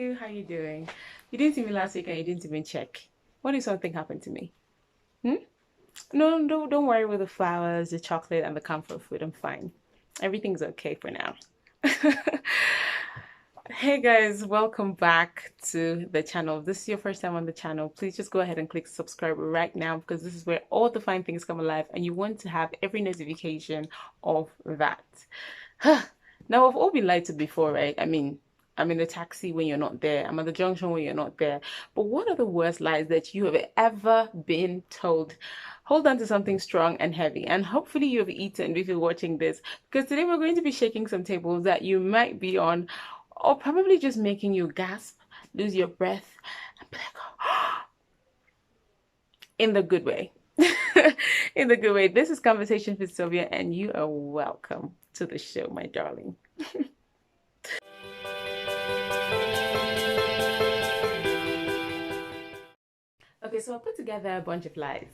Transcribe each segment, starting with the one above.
you. How you doing? You didn't see me last week and you didn't even check. What if something happened to me? Hmm? No, no, don't worry with the flowers, the chocolate, and the comfort food. I'm fine. Everything's okay for now. Hey guys, welcome back to the channel. If this is your first time on the channel, please just go ahead and click subscribe right now because this is where all the fine things come alive and you want to have every notification of that. Now, I've all been lied to before, right? I mean, I'm in the taxi when you're not there. I'm at the junction when you're not there. But what are the worst lies that you have ever been told? Hold on to something strong and heavy. And hopefully you have eaten if you're watching this. Because today we're going to be shaking some tables that you might be on or probably just making you gasp, lose your breath, and be like, oh, in the good way. In the good way. This is Conversation with Sylvia, and you are welcome to the show, my darling. Okay, so I put together a bunch of lies.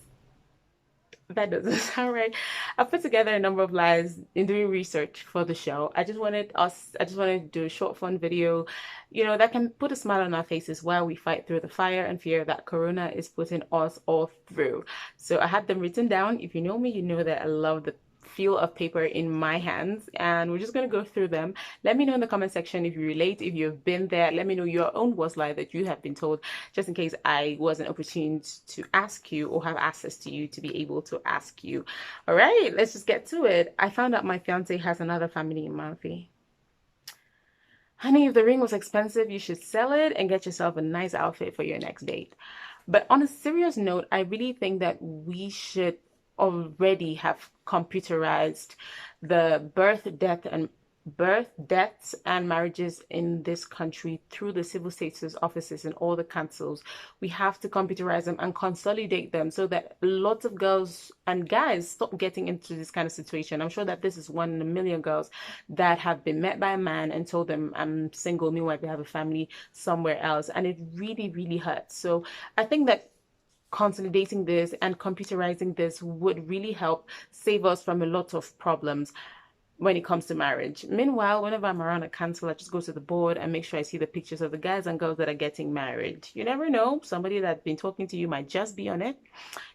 That doesn't sound right. I put together a number of lies in doing research for the show. I just wanted to do a short, fun video, that can put a smile on our faces while we fight through the fire and fear that Corona is putting us all through. So I had them written down. If you know me, you know that I love the feel of paper in my hands, and we're just going to go through them. Let me know in the comment section if you relate, if you've been there. Let me know your own worst lie that you have been told, just in case I wasn't opportune to ask you or have access to you to be able to ask you. All right, let's just get to it. I found out my fiance has another family in Murphy. Honey, if the ring was expensive, you should sell it and get yourself a nice outfit for your next date. But on a serious note, I really think that we should already have computerized the deaths and marriages in this country through the civil status offices and all the councils. We have to computerize them and consolidate them so that lots of girls and guys stop getting into this kind of situation. I'm sure that this is 1 in a million girls that have been met by a man and told them, I'm single, meanwhile they have a family somewhere else, and it really, really hurts. So I think that consolidating this and computerizing this would really help save us from a lot of problems when it comes to marriage. Meanwhile, whenever I'm around a council, I just go to the board and make sure I see the pictures of the guys and girls that are getting married. You never know, somebody that's been talking to you might just be on it.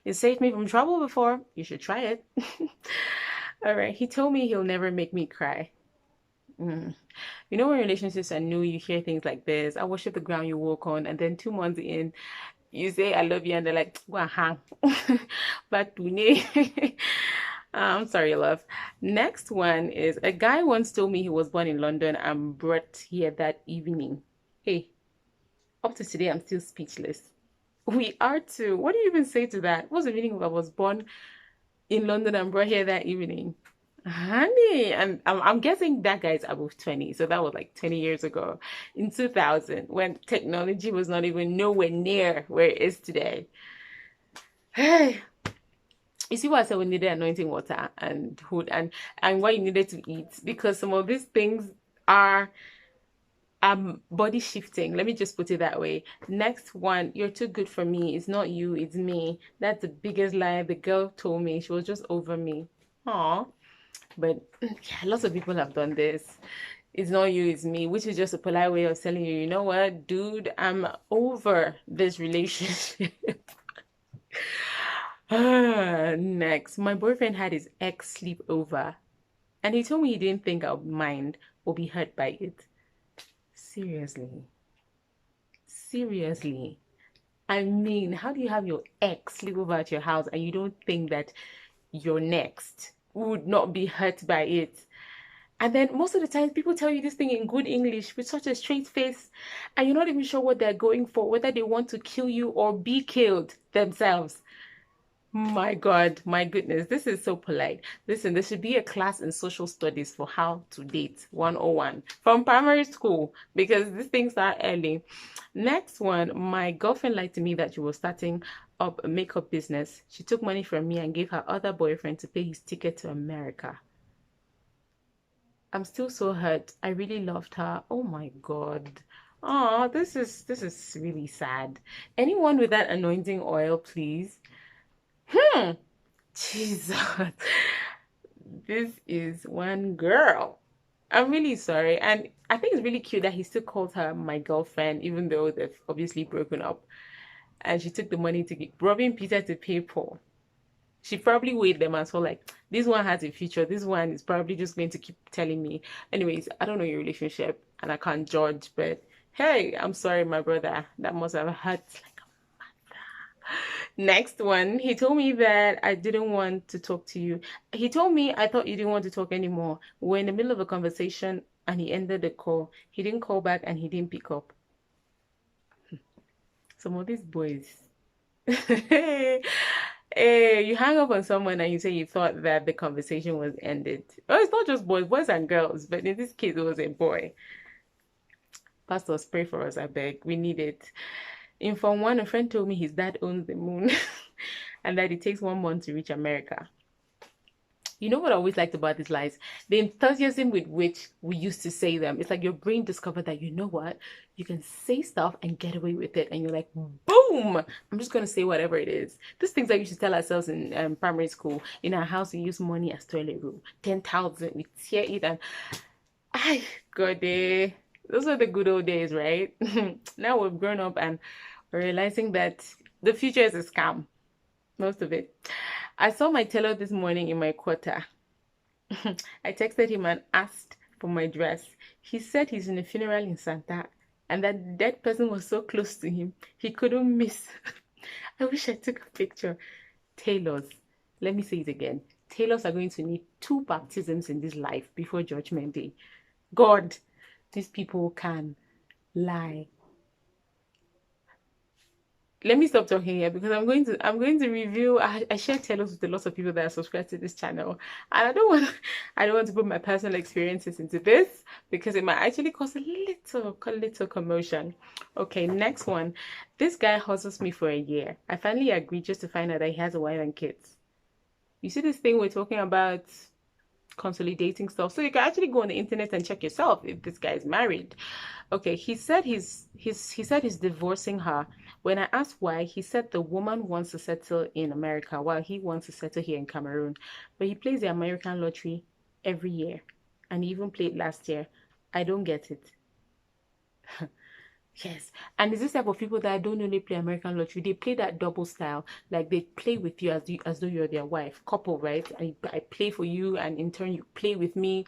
It saved me from trouble before. You should try it. All right, he told me he'll never make me cry. When relationships are new, you hear things like this. I worship the ground you walk on, and then 2 months in, you say I love you and they're like, wow. But I'm sorry, love. Next one is a guy once told me he was born in London and brought here that evening. Hey, up to today, I'm still speechless. We are too. What do you even say to that? What's the meaning of I was born in London and brought here that evening? Honey, and I'm guessing that guy's above 20, so that was like 20 years ago in 2000 when technology was not even nowhere near where it is today. Hey, you see why I said we needed anointing water and food and what you needed to eat, because some of these things are body shifting. Let me just put it that way. Next one, you're too good for me. It's not you, it's me. That's the biggest lie the girl told me. She was just over me. Aw. But yeah, lots of people have done this. It's not you, it's me, which is just a polite way of telling you, you know what, dude, I'm over this relationship. Next, my boyfriend had his ex sleep over, and he told me he didn't think I would mind or be hurt by it. Seriously. Seriously. I mean, how do you have your ex sleep over at your house and you don't think that your next would not be hurt by it? And then most of the time, people tell you this thing in good English with such a straight face, and you're not even sure what they're going for, whether they want to kill you or be killed themselves. My God, my goodness, this is so polite. Listen, there should be a class in social studies for how to date 101 from primary school, because these things are early. Next one, my girlfriend lied to me that she was starting up a makeup business. She took money from me and gave her other boyfriend to pay his ticket to America. I'm still so hurt. I really loved her. Oh my God. Oh, this is really sad. Anyone with that anointing oil, please? Jesus. This is one girl. I'm really sorry. And I think it's really cute that he still calls her my girlfriend, even though they've obviously broken up. And she took the money to get robbing Peter to pay Paul. She probably weighed them as well, like, this one has a future, this one is probably just going to keep telling me. Anyways, I don't know your relationship and I can't judge, but hey, I'm sorry, my brother. That must have hurt like a mother. Next one, he told me that I didn't want to talk to you. He told me I thought you didn't want to talk anymore. We're in the middle of a conversation and he ended the call. He didn't call back and he didn't pick up. Some of these boys. Hey, you hang up on someone and you say you thought that the conversation was ended. Oh, it's not just boys, boys and girls, but in this case, it was a boy. Pastors, pray for us, I beg. We need it. In Form 1, a friend told me his dad owns the moon and that it takes 1 month to reach America. You know what I always liked about these lies? The enthusiasm with which we used to say them. It's like your brain discovered that, you know what? You can say stuff and get away with it. And you're like, boom! I'm just going to say whatever it is. These things that we used to tell ourselves in primary school. In our house, we use money as toilet roll. 10,000, we tear it and... Ay, God, those are the good old days, right? Now we've grown up and we're realizing that the future is a scam. Most of it. I saw my tailor this morning in my quarter. I texted him and asked for my dress. He said he's in a funeral in Santa and that dead person was so close to him, he couldn't miss. I wish I took a picture. Tailors, let me say it again. Tailors are going to need 2 baptisms in this life before Judgment Day. God, these people can lie. Let me stop talking here because I'm going to review. I share tailors with a lot of people that are subscribed to this channel, and I don't want to put my personal experiences into this because it might actually cause a little commotion. Okay, next one. This guy hustles me for a year. I finally agreed just to find out that he has a wife and kids. You see this thing we're talking about, consolidating stuff, so you can actually go on the internet and check yourself if this guy is married. Okay, he said he's divorcing her. When I asked why, he said the woman wants to settle in America while he wants to settle here in Cameroon. But he plays the American lottery every year, and he even played last year. I don't get it. Yes, and it's this type of people that don't only play American lottery, they play that double style. Like they play with you as though you're their wife, couple, right? I play for you and in turn you play with me.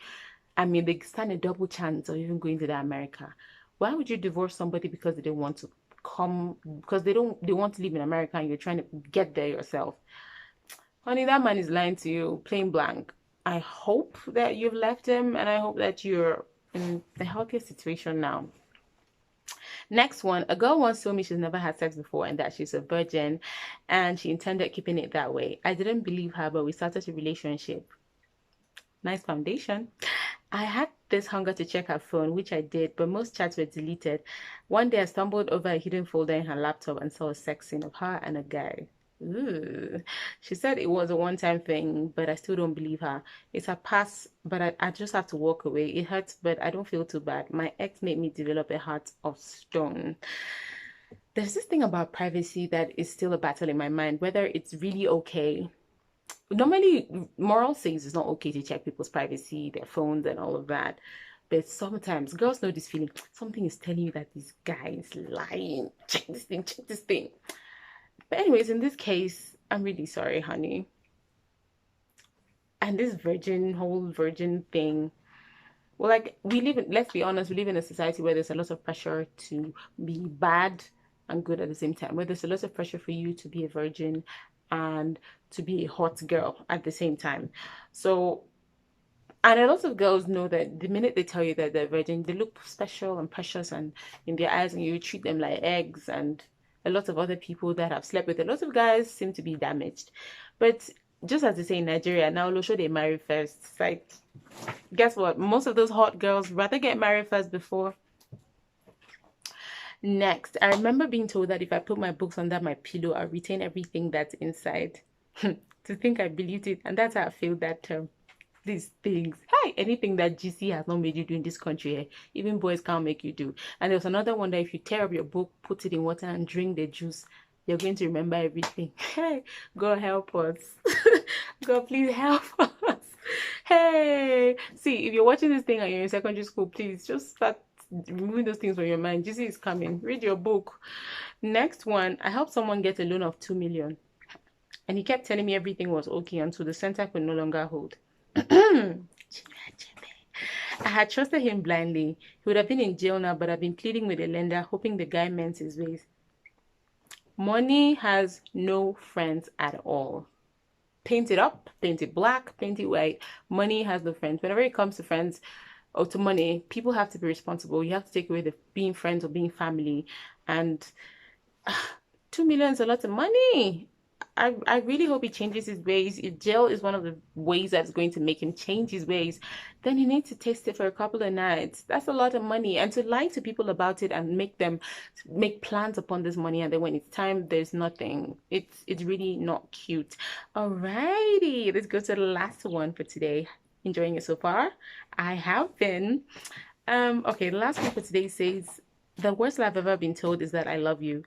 I mean, they stand a double chance of even going to the America. Why would you divorce somebody because they don't want to come, because they want to live in America and you're trying to get there yourself? Honey, that man is lying to you, plain blank. I hope that you've left him and I hope that you're in a healthier situation now. Next one, a girl once told me she's never had sex before and that she's a virgin and she intended keeping it that way. I didn't believe her, but we started a relationship. Nice foundation. I had this hunger to check her phone, which I did, but most chats were deleted. One day I stumbled over a hidden folder in her laptop and saw a sex scene of her and a guy. Ooh. She said it was a one-time thing, but I still don't believe her. It's a pass, but I just have to walk away. It hurts, but I don't feel too bad. My ex made me develop a heart of stone. There's this thing about privacy that is still a battle in my mind, whether it's really okay. Normally, moral says it's not okay to check people's privacy, their phones and all of that. But sometimes girls know this feeling. Something is telling you that this guy is lying. Check this thing, check this thing. But anyways, in this case, I'm really sorry, honey. And this whole virgin thing, well, like let's be honest, we live in a society where there's a lot of pressure to be bad and good at the same time, where there's a lot of pressure for you to be a virgin and to be a hot girl at the same time. So, and a lot of girls know that the minute they tell you that they're virgin, they look special and precious and in their eyes, and you treat them like eggs. And a lot of other people that have slept with a lot of guys seem to be damaged. But just as they say in Nigeria, now Losho they marry first. It's like, guess what? Most of those hot girls rather get married first before. Next, I remember being told that if I put my books under my pillow, I'll retain everything that's inside. To think I believed it, and that's how I feel that term. These things, hey, anything that GC has not made you do in this country, even boys can't make you do. And there's another one that if you tear up your book, put it in water and drink the juice, you're going to remember everything. Hey, God help us. God, please help us. Hey, see, if you're watching this thing and you're in secondary school, please just start removing those things from your mind. Jesus is coming. Read your book. Next one, I helped someone get a loan of 2 million. And he kept telling me everything was okay until the center could no longer hold. I had trusted him blindly. He would have been in jail now, but I've been pleading with the lender, hoping the guy meant his ways. Money has no friends at all. Paint it up, paint it black, paint it white. Money has no friends. Whenever it comes to friends or to money, people have to be responsible. You have to take away the being friends or being family. And 2 million is a lot of money. I really hope he changes his ways. If jail is one of the ways that's going to make him change his ways, then he needs to taste it for a couple of nights. That's a lot of money. And to lie to people about it and make them make plans upon this money, and then when it's time, there's nothing. It's really not cute. Alrighty, let's go to the last one for today. Enjoying it so far? I have been. Okay, the last one for today says, the worst I've ever been told is that I love you.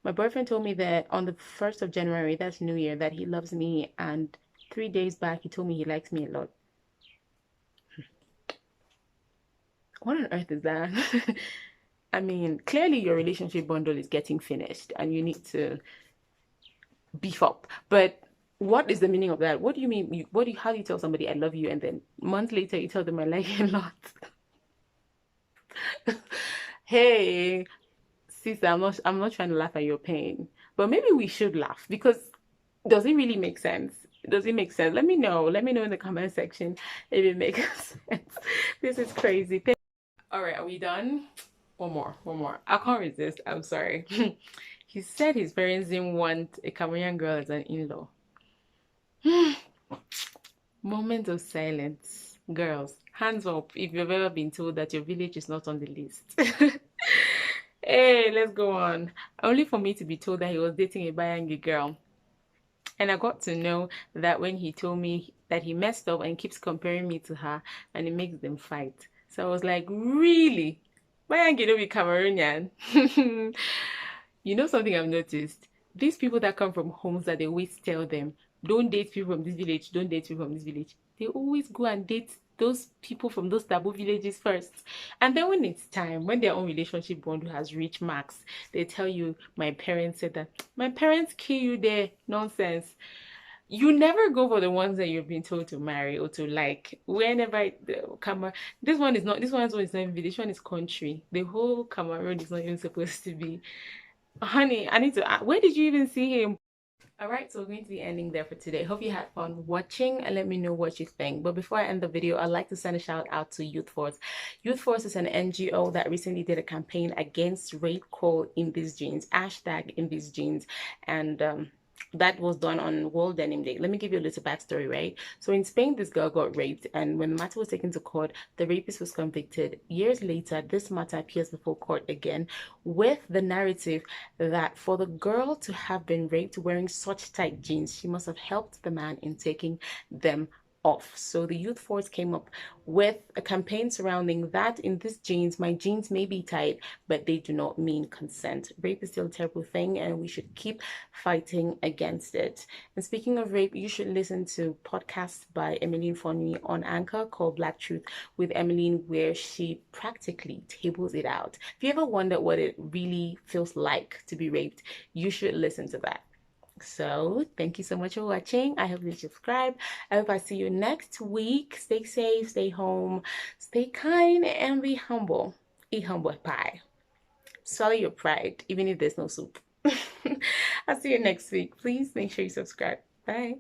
My boyfriend told me that on the 1st of January, that's New Year, that he loves me. And 3 days back, he told me he likes me a lot. What on earth is that? I mean, clearly your relationship bundle is getting finished and you need to beef up. But what is the meaning of that? What do you mean? How do you tell somebody I love you and then months later you tell them I like you a lot? Hey, sister, I'm not trying to laugh at your pain, but maybe we should laugh because does it really make sense? Does it make sense? Let me know. Let me know in the comment section if it makes sense. This is crazy. All right, are we done? One more. I can't resist. I'm sorry. He said his parents didn't want a Cameroonian girl as an in-law. Moment of silence. Girls, hands up if you've ever been told that your village is not on the list. Hey, let's go on. Only for me to be told that he was dating a Bayangi girl. And I got to know that when he told me that he messed up and keeps comparing me to her and it makes them fight. So I was like, really? Bayangi don't be Cameroonian. You know something I've noticed? These people that come from homes that they always tell them, don't date people from this village, don't date people from this village. They always go and date those people from those taboo villages first. And then when it's time, when their own relationship bond has reached max, they tell you, my parents said that. My parents kill you there. Nonsense. You never go for the ones that you've been told to marry or to like. Whenever Cameroon, this one is not even village, this one is country. The whole Cameroon is not even supposed to be. Honey, I need to, where did you even see him? All right, so we're going to be ending there for today. Hope you had fun watching and let me know what you think. But before I end the video, I'd like to send a shout out to Youth Force. Youth Force is an NGO that recently did a campaign against rape called In These Jeans, hashtag In These Jeans. And that was done on World Denim Day. Let me give you a little backstory, right? So in Spain, this girl got raped, and when the matter was taken to court, the rapist was convicted. Years later, this matter appears before court again with the narrative that for the girl to have been raped wearing such tight jeans, she must have helped the man in taking them off. So the Youth Force came up with a campaign surrounding that. In these jeans, my jeans may be tight, but they do not mean consent. Rape is still a terrible thing and we should keep fighting against it. And speaking of rape, you should listen to podcasts by Emmeline Fonyi on Anchor called Black Truth with Emmeline, where she practically tables it out. If you ever wonder what it really feels like to be raped, you should listen to that. So thank you so much for watching. I hope you subscribe. I hope I see you next week. Stay safe, stay home, stay kind, and be humble. Eat humble pie. Swallow your pride, even if there's no soup. I'll see you next week. Please make sure you subscribe. Bye.